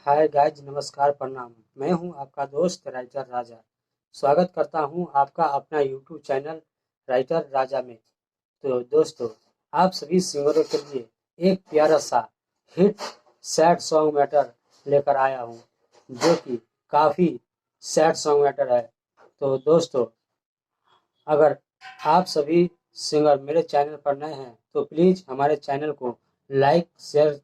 Hi guys, नमस्कार, प्रणाम। मैं हूं आपका दोस्त राइटर राजा। स्वागत करता हूं आपका अपना यूट्यूब चैनल राइटर राजा में। तो दोस्तों, आप सभी सिंगरों के लिए एक प्यारा सा हिट सैड सॉन्ग मैटर लेकर आया हूं, जो कि काफ़ी सैड सॉन्ग मैटर है। तो दोस्तों, अगर आप सभी सिंगर मेरे चैनल पर नए हैं तो प्लीज़ हमारे चैनल को लाइक, शेयर,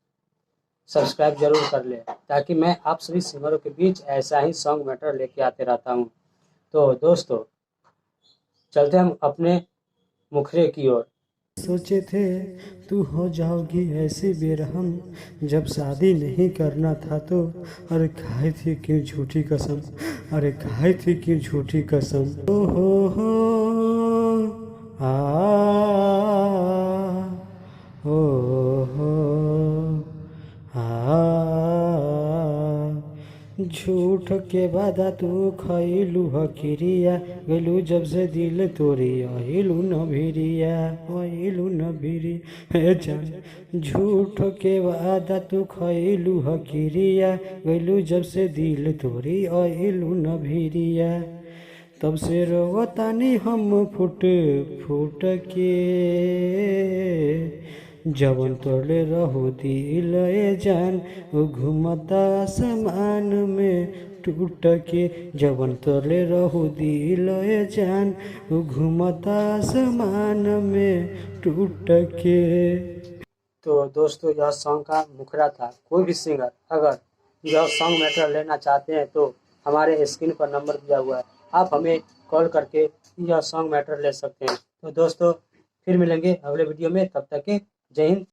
सब्सक्राइब जरूर कर ले, ताकि मैं आप सभी सिंगरों के बीच ऐसा ही सॉन्ग मैटर लेके आते रहता हूँ। तो दोस्तों, चलते हम अपने मुखरे की ओर। सोचे थे तू हो जाओगी ऐसी बेरहम, जब शादी नहीं करना था तो। अरे खाई थी क्यों झूठी कसम, अरे खाई थी क्यों झूठी कसम। ओ हो आ ओ हो आ झूठ के वादा तू खइलू ह किरिया, गइलू जब से दिल तोरी अहिलू न भिरिया हे जान। झूठ के वादा तू खइलू ह किरिया, गइलू जब से दिल तोरी अहिलू न भिरिया। तब से रोवतानी हम फुट फुट के, जवन तोड़ले रहो दिल ए जान, वो घूमता आसमान में टूट के। जवन तोड़ले रहो दिल ए जान, वो घूमता आसमान में टूट के। तो दोस्तों, यह सॉन्ग का मुखरा था। कोई भी सिंगर अगर यह सॉन्ग मैटर लेना चाहते हैं तो हमारे स्क्रीन पर नंबर दिया हुआ है, आप हमें कॉल करके यह सॉन्ग मैटर ले सकते हैं। तो दोस्तों, फिर मिलेंगे अगले वीडियो में। तब तक के जय हिंद।